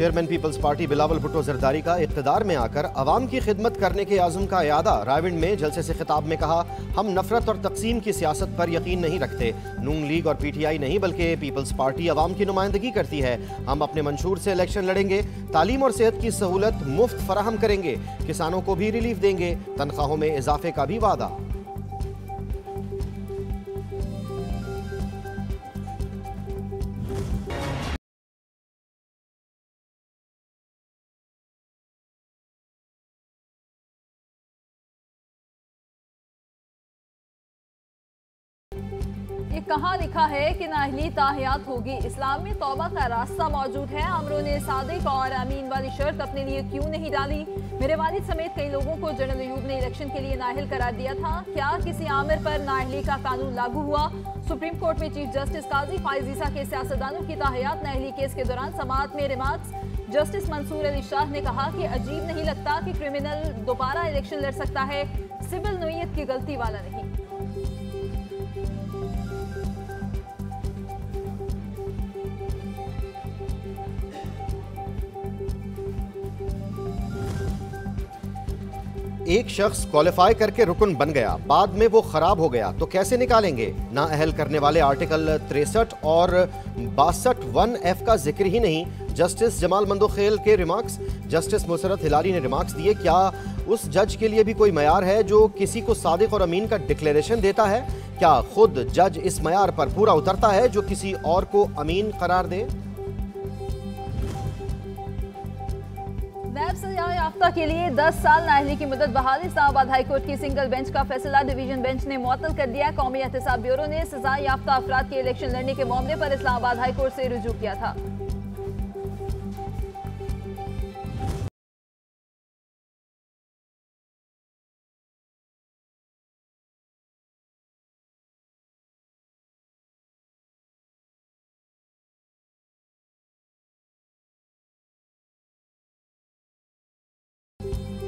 Chairman Peoples Party Bilawal Bhutto Zardari का इक़्तिदार में आकर अवाम की खिदमत करने के आज़म का यादा। रायविंड में जलसे से खिताब में कहा, हम नफरत और तकसीम की सियासत पर यकीन नहीं रखते। नून लीग और PTI नहीं बल्कि पीपल्स पार्टी अवाम की नुमाइंदगी करती है। हम अपने मंशूर से इलेक्शन लड़ेंगे। तालीम और सेहत की सहूलत मुफ्त फराहम करेंगे। किसानों को भी रिलीफ देंगे। तनख्वाहों में इजाफे का भी वादा। ये कहाँ लिखा है कि नाअहली ताहयात होगी। इस्लाम में तौबा का रास्ता मौजूद है। अमरों ने सादिक और अमीन वाली शर्त अपने लिए क्यों नहीं डाली। मेरे वालिद समेत कई लोगों को जनरल अयूब ने इलेक्शन के लिए नाअहल करार दिया था। क्या किसी आमिर पर नाअहली का कानून लागू हुआ। सुप्रीम कोर्ट में चीफ जस्टिस काजी फाइज ईसा के सियासतदानों की ताहयात नाअहली केस के दौरान समाअत में रिमार्क्स। जस्टिस मंसूर अली शाह ने कहा कि अजीब नहीं लगता कि क्रिमिनल दोबारा इलेक्शन लड़ सकता है, सिविल नोयत की गलती वाला नहीं। एक शख्स क्वालिफाई करके रुकन बन गया, बाद में वो खराब हो गया तो कैसे निकालेंगे। ना अहल करने वाले आर्टिकल 63 और 62(1)(f) का जिक्र ही नहीं। जस्टिस जमाल मंदोखेल के रिमार्क्स। जस्टिस मुसरत हिलारी ने रिमार्क्स दिए, क्या उस जज के लिए भी कोई मयार है जो किसी को सादिक और अमीन का डिक्लेरेशन देता है। क्या खुद जज इस मयार पर पूरा उतरता है जो किसी और को अमीन करार दे। नैब सजा याफ्ता के लिए 10 साल नाअहली की मुद्दत बहाल। इस्लामाबाद हाईकोर्ट की सिंगल बेंच का फैसला डिवीजन बेंच ने मुअत्तल कर दिया। कौमी एहतसाब ब्यूरो ने सजा याफ्ता अफराद के इलेक्शन लड़ने के मामले पर इस्लामाबाद हाईकोर्ट से रुजू किया था।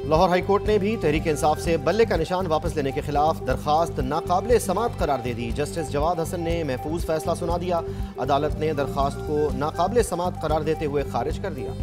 लाहौर हाईकोर्ट ने भी तहरीक इंसाफ से बल्ले का निशान वापस लेने के खिलाफ दरखास्त नाकाबिले समात करार दे दी। जस्टिस जवाद हसन ने महफूज फैसला सुना दिया। अदालत ने दरखास्त को नाकाबिले समात करार देते हुए खारिज कर दिया।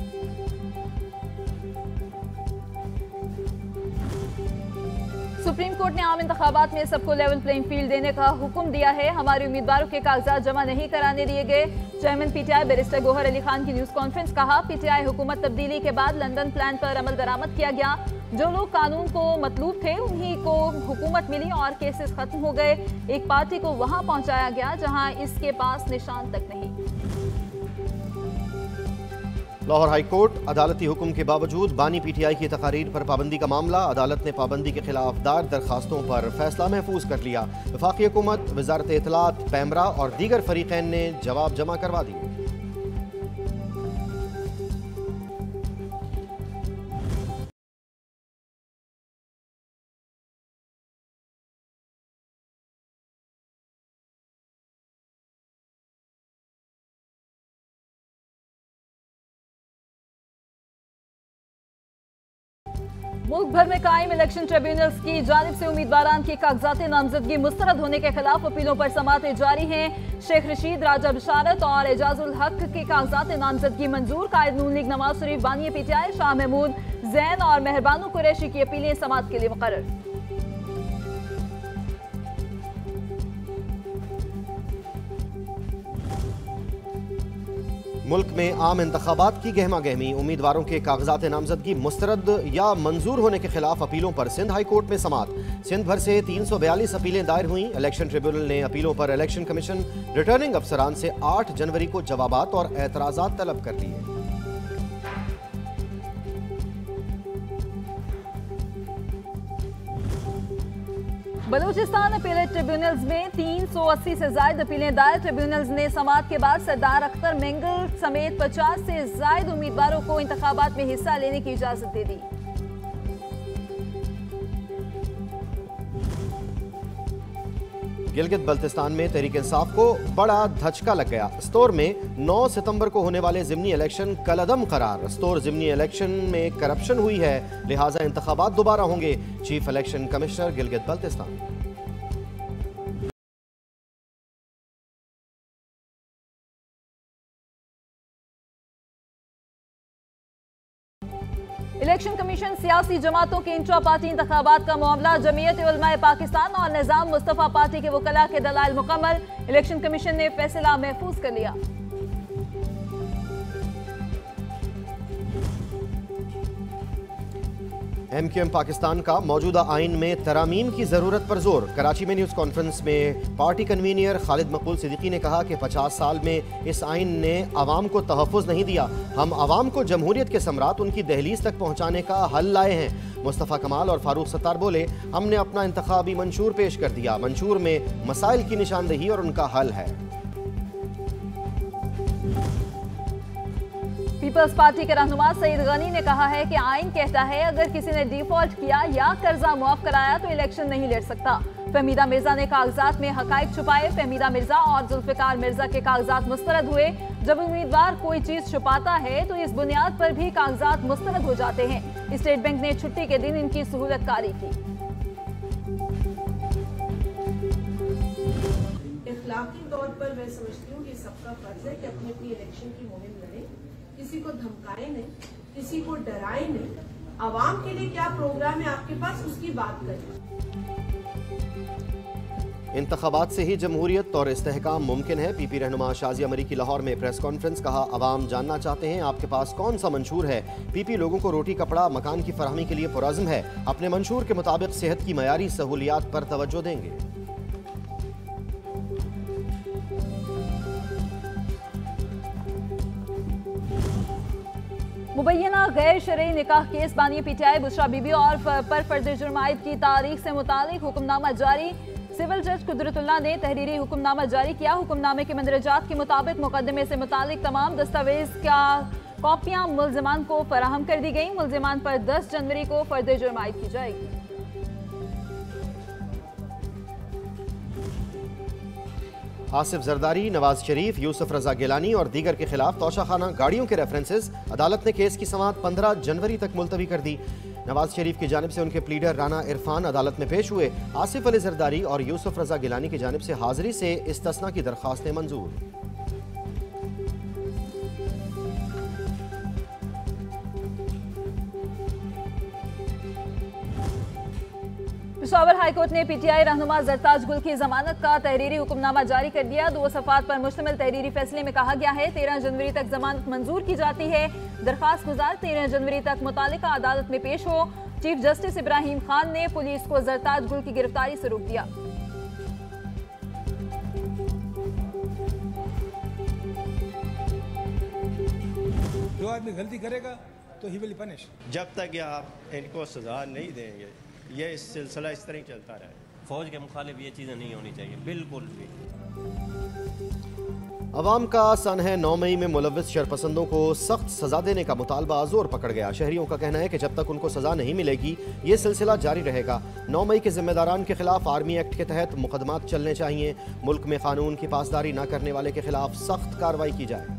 सुप्रीम कोर्ट ने आम इंतखाबात में सबको लेवल प्लेइंग फील्ड देने का हुक्म दिया है। हमारे उम्मीदवारों के कागजात जमा नहीं कराने दिए गए। Chairman PTI barrister Gohar Ali Khan की न्यूज कॉन्फ्रेंस। कहा, PTI हुकूमत तब्दीली के बाद लंदन प्लान पर अमल दरामद किया गया। जो लोग कानून को मतलूब थे उन्हीं को हुकूमत मिली और केसेस खत्म हो गए। एक पार्टी को वहां पहुंचाया गया जहां इसके पास निशान तक नहीं। लाहौर हाईकोर्ट अदालती हुक्म के बावजूद बानी PTI की तकारीर पर पाबंदी का मामला। अदालत ने पाबंदी के खिलाफ दायर दरखास्तों पर फैसला महफूज कर लिया। वफाकी हुकूमत, वजारत इत्तलात, पैमरा और दीगर फरीकैन ने जवाब जमा करवा दिए। मुल्क भर में कायम इलेक्शन ट्रिब्यूनल्स की जानिब से उम्मीदवारान की कागजात नामजदगी मुस्तरद होने के खिलाफ अपीलों पर समातें जारी हैं। शेख रशीद, राजा बिशारत और एजाजुल हक के कागजात नामजदगी मंजूर। कायद नून लीग नवाज शरीफ, बानी PTI शाह महमूद, जैन और मेहरबानो कुरैशी की अपीलें समात के लिए मुकर्रर। मुल्क में आम इंतखाबात की गहमा गहमी। उम्मीदवारों के कागजात नामजदगी मुस्तरद या मंजूर होने के खिलाफ अपीलों पर सिंध हाई कोर्ट में समात। सिंध भर से 342 अपीलें दायर हुई। इलेक्शन ट्रिब्यूनल ने अपीलों पर इलेक्शन कमीशन, रिटर्निंग अफसरान से 8 जनवरी को जवाबात और एतराजात तलब कर लिए। बलूचिस्तान अपीलेट ट्रिब्यूनल्स में 380 से ज्यादा अपीलें दायर। ट्रिब्यूनल्स ने समात के बाद सरदार अख्तर मेंगल समेत 50 से ज्यादा उम्मीदवारों को इंतखाबात में हिस्सा लेने की इजाजत दे दी। गिलगित बल्तिस्तान में तहरीक इंसाफ को बड़ा धचका लग गया। स्तोर में 9 सितंबर को होने वाले ज़िमनी इलेक्शन कलअदम करार। स्तोर ज़िमनी इलेक्शन में करप्शन हुई है, लिहाजा इंतखाबात दोबारा होंगे। Chief election commissioner Gilgit Baltistan. Election commission सियासी जमातों के इंट्रा पार्टी इंतखाबात का मामला, जमीयत उलमाए पाकिस्तान और निजाम मुस्तफा पार्टी के वकला के दलाइल मुकम्मल, इलेक्शन कमीशन ने फैसला महफूज कर लिया। एमक्यूएम पाकिस्तान का मौजूदा आइन में तरामीम की जरूरत पर जोर। कराची में न्यूज कॉन्फ्रेंस में पार्टी कन्वीनियर खालिद मकबूल सिद्दीकी ने कहा कि 50 साल में इस आइन ने अवाम को तहफ़्फ़ुज़ नहीं दिया। हम अवाम को जमहूरियत के सम्राट उनकी दहलीज तक पहुँचाने का हल लाए हैं। मुस्तफ़ा कमाल और फारूक सत्तार बोले, हमने अपना इंतखाबी मंशूर पेश कर दिया। मंशूर में मसाइल की निशानदेही और उनका हल है। पीपल्स पार्टी के रहनुमा सईद गनी ने कहा है कि आइन कहता है अगर किसी ने डिफॉल्ट किया या कर्जा मुआफ कराया तो इलेक्शन नहीं लड़ सकता। फहमीदा मिर्जा ने कागजात में हकायक छुपाए। फहमीदा मिर्जा और जुल्फिकार मिर्जा के कागजात मुस्तरद हुए। जब उम्मीदवार कोई चीज छुपाता है तो इस बुनियाद पर भी कागजात मुस्तरद हो जाते हैं। स्टेट बैंक ने छुट्टी के दिन इनकी सहूलत कारी की। इखलाकी तौर पर मैं समझती हूँ कि सबका फर्ज है कि अपनी अपनी इलेक्शन की मुहिम लड़े, किसी को धमकाए नहीं, किसी को डराए नहीं। आवाम के लिए क्या प्रोग्राम है आपके पास, उसकी बात करें। इंतखाबात से ही जमहूरियत और इस्तेहकाम मुमकिन है। पीपी रहनुमा शाजिया मरी की लाहौर में प्रेस कॉन्फ्रेंस। कहा, अवाम जानना चाहते हैं आपके पास कौन सा मंशूर है। पीपी लोगों को रोटी कपड़ा मकान की फराहमी के लिए पुरज़्म है। अपने मंशूर के मुताबिक सेहत की मयारी सहूलियात पर तवज्जो देंगे। मुबैना गैर शरई निकाह केस बानी पीटीआई बुशरा बीबी और पर फर्द जुर्म आयद की तारीख से मुतालिक हुक्मनामा जारी। सिविल जज कुदरतुल्लाह ने तहरीरी हुक्मनामा जारी किया। हुक्मनामे के मंदरजात के मुताबिक मुकदमे से मुतालिक तमाम दस्तावेज का कॉपियां मुल्जिमान को फराहम कर दी गई। मुल्जिमान पर 10 जनवरी को फर्द जुर्म आयद की जाएगी। आसिफ जरदारी, नवाज शरीफ, यूसुफ रजा गिलानी और दीगर के खिलाफ तोशाखाना गाड़ियों के रेफरेंसेस। अदालत ने केस की समाअत 15 जनवरी तक मुलतवी कर दी। नवाज शरीफ की जानिब से उनके प्लीडर राना इरफान अदालत में पेश हुए। आसिफ अली जरदारी और यूसुफ रजा गिलानी की जानिब से हाजिरी से इस्तिस्ना की दरख्वास्तें मंजूर। पेशावर हाईकोर्ट ने पीटीआई रहनुमा जरताज गुल की जमानत का तहरीरी हुक्मनामा जारी कर दिया। 2 सफ़ात पर मुश्तमिल तहरीरी फैसले में कहा गया है 13 जनवरी तक जमानत मंजूर की जाती है। दरखास्त गुजार 13 जनवरी तक मुतालिका अदालत में पेश हो। चीफ जस्टिस इब्राहिम खान ने पुलिस को जरताज गुल की गिरफ्तारी से रोक दिया। जो आदमी गलती करेगा तो ही विल पनिश। जब तक ये आप इनको सजा नहीं देंगे ये इस सिलसिला इस तरह ही चलता रहे। फौज के मुखालिफ ये चीज़ें नहीं होनी चाहिए, बिल्कुल भी। अवाम का सन है 9 मई में मुलव्विस शरपसंदों को सख्त सजा देने का मुतालबा जोर पकड़ गया। शहरियों का कहना है कि जब तक उनको सजा नहीं मिलेगी ये सिलसिला जारी रहेगा। 9 मई के जिम्मेदारान के खिलाफ आर्मी एक्ट के तहत मुकदमात चलने चाहिए। मुल्क में कानून की पासदारी न करने वाले के खिलाफ सख्त कार्रवाई की जाए।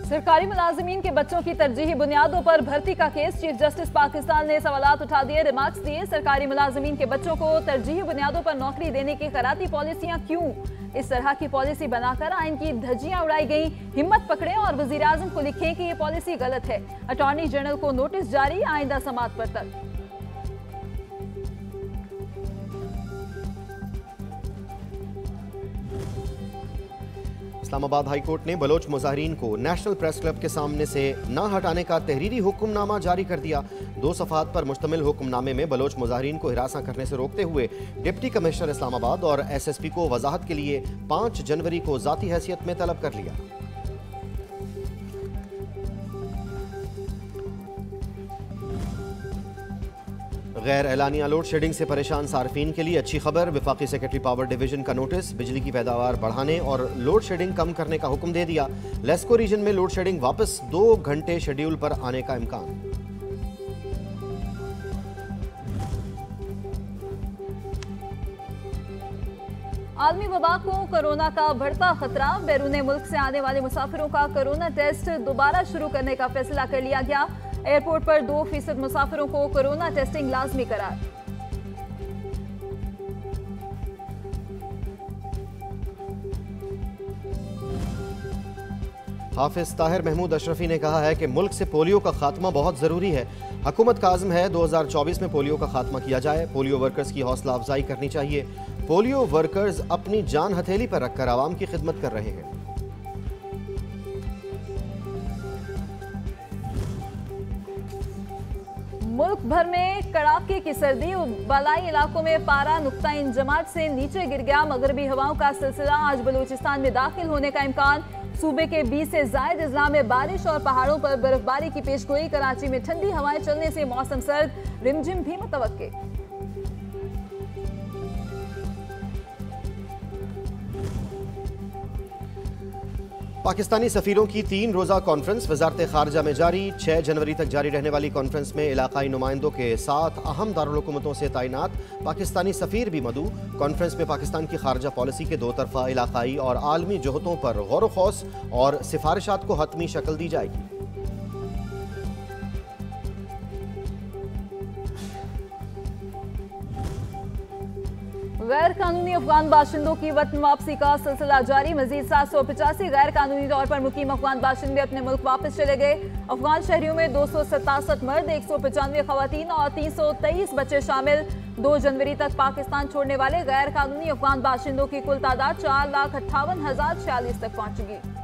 सरकारी मुलाजिमीन के बच्चों की तरजीही बुनियादों पर भर्ती का केस। चीफ जस्टिस पाकिस्तान ने सवालात उठा दिए, रिमार्क्स दिए। सरकारी मुलाजिमीन के बच्चों को तरजीही बुनियादों पर नौकरी देने की खराती पॉलिसियां क्यों? इस तरह की पॉलिसी बनाकर आइन की धज्जियां उड़ाई गई। हिम्मत पकड़ें और वजीर आजम को लिखें कि ये पॉलिसी गलत है। अटॉर्नी जनरल को नोटिस जारी, आइंदा समाअत पर तक। इस्लामाबाद हाई कोर्ट ने बलोच मुजाहिरीन को नेशनल प्रेस क्लब के सामने से न हटाने का तहरीरी हुक्मनामा जारी कर दिया। 2 सफ़ात पर मुश्तमिल हुक्मनामे में बलोच मुजाहिरीन को हिरासा करने से रोकते हुए डिप्टी कमिश्नर इस्लामाबाद और SSP को वजाहत के लिए 5 जनवरी को ज़ाती हैसियत में तलब कर लिया। गैर एलानिया लोड शेडिंग से परेशान सार्फिन के लिए अच्छी खबर। वफाकी सेक्रेटरी पावर डिवीजन का नोटिस, बिजली की पैदावार बढ़ाने और लोड शेडिंग कम करने का हुक्म दे दिया। लेस्को रीजन में लोड शेडिंग वापस 2 घंटे शेड्यूल पर आने का इम्कान। आलमी वबा को कोरोना का बढ़ता खतरा। बैरून मुल्क से आने वाले मुसाफिरों का कोरोना टेस्ट दोबारा शुरू करने का फैसला कर लिया गया। एयरपोर्ट पर 2% मुसाफिरों को कोरोना टेस्टिंग लाजमी करार। हाफिज ताहिर महमूद अशरफी ने कहा है कि मुल्क से पोलियो का खात्मा बहुत ज़रूरी है। हुकूमत का आज़म है 2024 में पोलियो का खात्मा किया जाए। पोलियो वर्कर्स की हौसला अफजाई करनी चाहिए। पोलियो वर्कर्स अपनी जान हथेली पर रखकर आवाम की खिदमत कर रहे हैं। मुल्क भर में कड़ाके की सर्दी, बलाई इलाकों में पारा नुक्ता इंजमात से नीचे गिर गया। मगरबी हवाओं का सिलसिला आज बलूचिस्तान में दाखिल होने का इम्कान। सूबे के 20 से जायद अजला में बारिश और पहाड़ों पर बर्फबारी की पेशगोई। कराची में ठंडी हवाएं चलने से मौसम सर्द, रिमझिम भी मुतवक्के। पाकिस्तानी सफ़ीरों की 3 रोज़ा कॉन्फ्रेंस वज़ारत ख़ारजा में जारी। 6 जनवरी तक जारी रहने वाली कॉन्फ्रेंस में इलाक़ाई नुमाइंदों के 7 अहम दारुल-हुकूमतों से तैनात पाकिस्तानी सफ़ीर भी मदऊ। कॉन्फ्रेंस में पाकिस्तान की ख़ारजा पॉलिसी के 2 तरफ़ा इलाक़ाई और आलमी जहतों पर गौर व खौस और सिफारिशात को हतमी शक्ल दी जाएगी। गैर कानूनी अफगान बाशिंदों की वतन वापसी का सिलसिला जारी। मजीद 785 गैर कानूनी तौर पर मुकीम अफगान बाशिंदे अपने मुल्क वापस चले गए। अफगान शहरियों में 267 मर्द, 195 खवातीन और 323 बच्चे शामिल। 2 जनवरी तक पाकिस्तान छोड़ने वाले गैर कानूनी अफगान बाशिंदों की कुल तादाद 4,58,046 तक पहुंच चुकी।